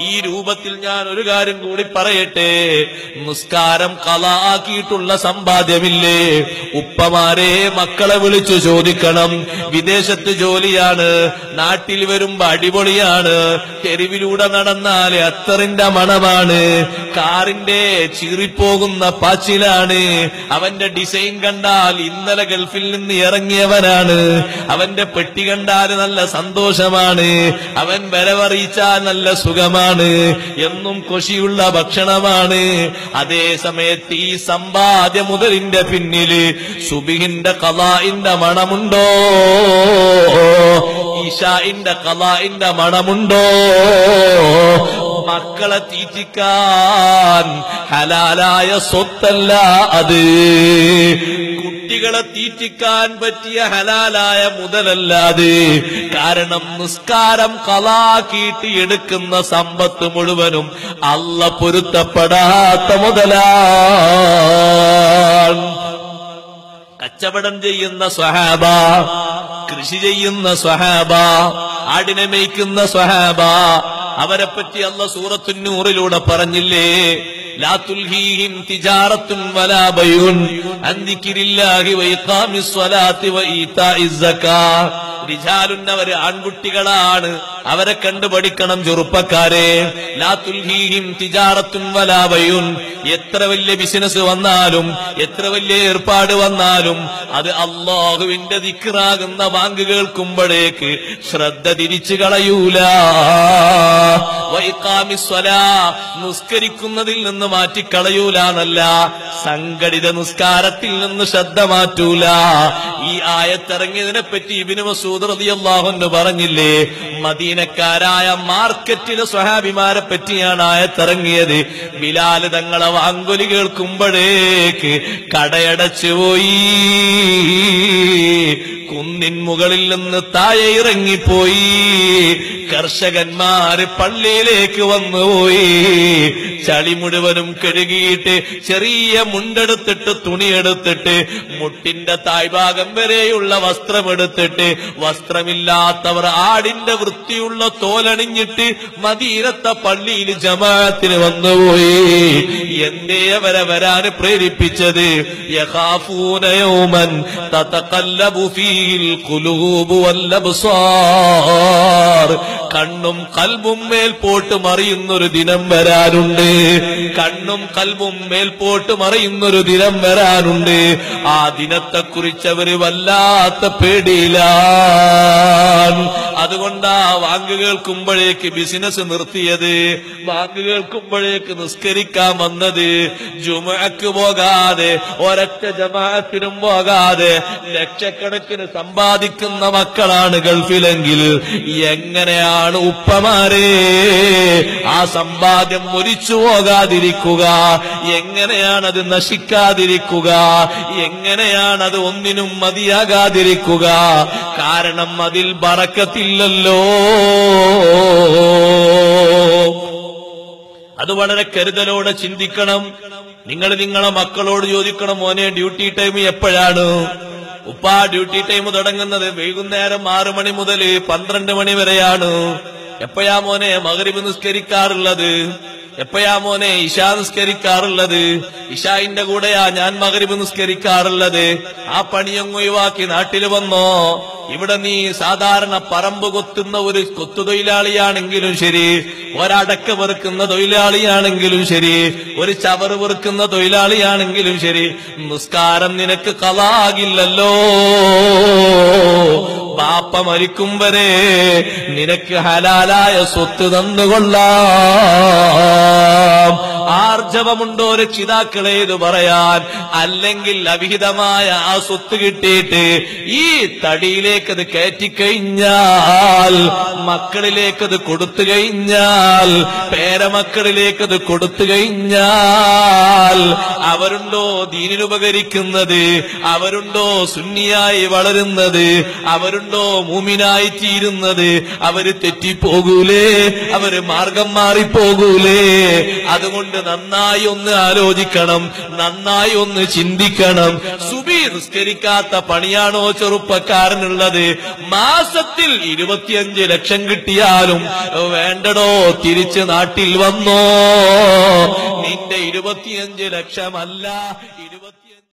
ഈ രൂപത്തിൽ ഞാൻ ഒരു കാര്യം കൂടി പറയട്ടെ, നിസ്കാരം ഖളാ ആക്കിയിട്ടുള്ള സമ്പാദ്യമില്ലേ, ഉപ്പമാരെ മക്കളെ വിളിച്ചു ചോദിക്കണം. വിദേശത്ത് ജോലിയാണ്, നാട്ടിൽ വരുമ്പോ അടിപൊളിയാണ്, തെരുവിലൂടെ നടന്നാൽ അത്തറിന്റെ മണമാണ്, കാറിന്റെ ചീറിപ്പോകുന്ന പാച്ചിലാണ്, അവന്റെ ഡിസൈൻ കണ്ടാൽ ഇന്നലെ ഗൾഫിൽ നിന്ന് ഇറങ്ങിയവനാണ്, അവന്റെ പെട്ടി കണ്ടാൽ നല്ല സന്തോഷമാണ്, അവൻ വരവറിയിച്ചാൽ നല്ല സുഖമാണ്, എന്നും കൊശിയുള്ള ഭക്ഷണമാണ്. അതേ സമയത്ത് ഈ സമ്പാദ്യ മുതലിന്റെ പിന്നില് സുബഹിന്റെ ഖളാഇന്റെ മണമുണ്ടോ, ഇശാഇന്റെ ഖളാഇന്റെ മണമുണ്ടോ? മക്കളെ തീറ്റിക്കാൻ ഹലാലായ സ്വത്തല്ല അത്, കുട്ടികളെ തീറ്റിക്കാൻ പറ്റിയ ഹലാലായ മുതലല്ല അത്. കാരണം നിസ്കാരം ഖളാക്കിയിട്ട് എടുക്കുന്ന സമ്പത്ത് മുഴുവനും അല്ലാഹ് പൊരുത്തപ്പെടാത്ത മുതലാണ്. കച്ചവടം ചെയ്യുന്ന സ്വഹാബ, കൃഷി ചെയ്യുന്ന സ്വഹാബ, ആടിനെ മേയ്ക്കുന്ന സ്വഹാബ, അവരെപ്പറ്റി അല്ലാഹ് സൂറത്തുൻ നൂറിലൂടെ പറഞ്ഞില്ലേ, ലാ തുൽഹീഹിം തിജാറത്തുൻ വലാ ബൈഉൻ അൻ ദിക്രില്ലാഹി വഇഖാമിസ് സ്വലാത്തി വഈതാഇസ് സകാത്ത്. റിജാലുൻ, അവർ ആൺകുട്ടികളാണ്, അവരെ കണ്ടു പഠിക്കണം ചെറുപ്പക്കാരെ. ലാ തുൽഹീഹിം തിജാറത്തുൻ വലാ ബൈഉൻ, എത്ര വലിയ ബിസിനസ് വന്നാലും എത്ര വലിയ ഏർപ്പാട് വന്നാലും അത് അല്ലാഹുവിന്റെ ദിക്റാകുന്ന ബാങ്ക് കേൾക്കുമ്പോഴേക്ക് ശ്രദ്ധ തിരിച്ചു കളയൂല. വഇഖാമിസ് സ്വലാ, നിസ്കരിക്കുന്നതിൽ നിന്ന് മാറ്റിക്കളയൂല എന്നല്ല, സംഘടിത നിസ്കാരത്തിൽ നിന്ന് ശ്രദ്ധ മാറ്റൂല. ഈ ആയത്തിറങ്ങിയതിനെ പറ്റി ഇബ്നു മസ്ഊദ് റളിയല്ലാഹു അൻഹു പറഞ്ഞില്ലേ, മദീനക്കാരായ മാർക്കറ്റിലെ സ്വഹാബിമാരെ പറ്റിയാണ് ആയത്തിറങ്ങിയത്. ബിലാൽ തങ്ങളെ വാങ്കൊലി കേൾക്കുമ്പോഴേക്ക് കടയടച്ചു പോയി, കുന്നിൻ മുകളിൽ നിന്ന് താഴെ ഇറങ്ങിപ്പോയി, കർഷകന്മാര് പള്ളിയിലേക്ക് വന്നുപോയി, ചളി മുഴുവനും കഴുകിയിട്ട് ചെറിയ മുണ്ടെടുത്തിട്ട് തുണിയെടുത്തിട്ട് മുട്ടിന്റെ താഴ്ഭാഗം വരെയുള്ള വസ്ത്രമെടുത്തിട്ട്, വസ്ത്രമില്ലാത്തവർ ആടിന്റെ വൃത്തിയുള്ള തോലണിഞ്ഞിട്ട് മദീനത്തെ പള്ളിയിൽ ജമാഅത്തിന് വന്നുപോയി. എന്തേ അവരെ വരാൻ പ്രേരിപ്പിച്ചത്? യഖാഫൂന യൗമൻ തതഖല്ലബു ഫീഹിൽ ഖുലൂബു വൽ അബ്സാർ, കണ്ണും കൽബും മേൽപോട്ട് മറിയുന്നൊരു ദിനം വരാനുണ്ട്, കണ്ണും കൽബും മേൽപോട്ട് മറിയുന്നൊരു ദിനം വരാനുണ്ട്. ആ ദിനത്തെക്കുറിച്ച് അവര് വല്ലാത്ത പേടിയിലാണ്. അതുകൊണ്ടാ വാങ്ക് കേൾക്കുമ്പോഴേക്ക് ബിസിനസ് നിർത്തിയത്, വാങ്ക് കേൾക്കുമ്പോഴേക്ക് നിസ്കരിക്കാൻ വന്നത്. ജുമുഅക്ക് പോകാതെ ഒരൊറ്റ ജമാഅത്തിനും പോകാതെ ലക്ഷക്കണക്കിന് സമ്പാദിക്കുന്ന മക്കളാണ് ഗൾഫിലെങ്കിൽ എങ്ങനെയാണ് ഉപ്പമാരെ ആ സമ്പാദ്യം ഒലിച്ചു പോകാതിരിക്കുക? എങ്ങനെയാണത് നശിക്കാതിരിക്കുക? എങ്ങനെയാണത് ഒന്നിനും മതിയാകാതിരിക്കുക? കാരണം അതിൽ ബറക്കത്തില്ലല്ലോ. അത് വളരെ കരുതലോടെ ചിന്തിക്കണം. നിങ്ങൾ നിങ്ങളെ മക്കളോട് ചോദിക്കണം, മോനെ ഡ്യൂട്ടി ടൈം എപ്പോഴാണ്? ഉപ്പാ ഡ്യൂട്ടി ടൈം തുടങ്ങുന്നത് വൈകുന്നേരം 6 മണി മുതൽ 12 മണി വരെയാണ്. എപ്പോഴാ മോനെ മഗ്രിബ് നിസ്കരിക്കാറുള്ളത്? എപ്പോഴാ മോനെ ഇശാ നിസ്കരിക്കാറുള്ളത്? ഇശായിന്റെ കൂടെയാ ഞാൻ മഗ്രിബ് നിസ്കരിക്കാറുള്ളത്. ആ പണിയങ്ങ് ഒഴിവാക്കി നാട്ടിൽ വന്നോ? ഇവിടെ നീ സാധാരണ പറമ്പ് കൊത്തുന്ന ഒരു കൊത്തുതൊഴിലാളിയാണെങ്കിലും ശരി, ഒരടക്ക വെറുക്കുന്ന തൊഴിലാളിയാണെങ്കിലും ശരി, ഒരു ചവറ് വെറുക്കുന്ന തൊഴിലാളിയാണെങ്കിലും ശരി, നിസ്കാരം നിനക്ക് ഖളാകില്ലല്ലോ. ബാപ്പ മരിക്കും വരെ നിനക്ക് ഹലാലായ സ്വത്ത് തന്നുകൊള്ളാം. ആർജവമുണ്ടോ രക്ഷിതാക്കളെ ഇത് പറയാൻ? അല്ലെങ്കിൽ അവിഹിതമായ ആ സ്വത്ത് കിട്ടിയിട്ട് ഈ തടിയിലേക്കത് കയറ്റിക്കഴിഞ്ഞാൽ, മക്കളിലേക്കത് കൊടുത്തു കഴിഞ്ഞാൽ, പേരമക്കളിലേക്കത് കൊടുത്തു കഴിഞ്ഞാൽ അവരുണ്ടോ ദീനിനുപകരിക്കുന്നത്? അവരുണ്ടോ സുന്നിയായി വളരുന്നത്? അവരുണ്ടോ മൂമിനായി തീരുന്നത്? അവര് തെറ്റിപ്പോകൂലേ? അവര് മാർഗം മാറിപ്പോകൂലേ? അതുകൊണ്ട് അതുകൊണ്ട് നന്നായി ഒന്ന് ആലോചിക്കണം, നന്നായി ഒന്ന് ചിന്തിക്കണം. സുബഹി നിസ്കരിക്കാത്ത പണിയാണോ ചെറുപ്പക്കാരനുള്ളത്? മാസത്തിൽ 25 ലക്ഷം കിട്ടിയാലും വേണ്ടടോ, തിരിച്ച് നാട്ടിൽ വന്നോ. നിന്റെ 25 ലക്ഷമല്ല,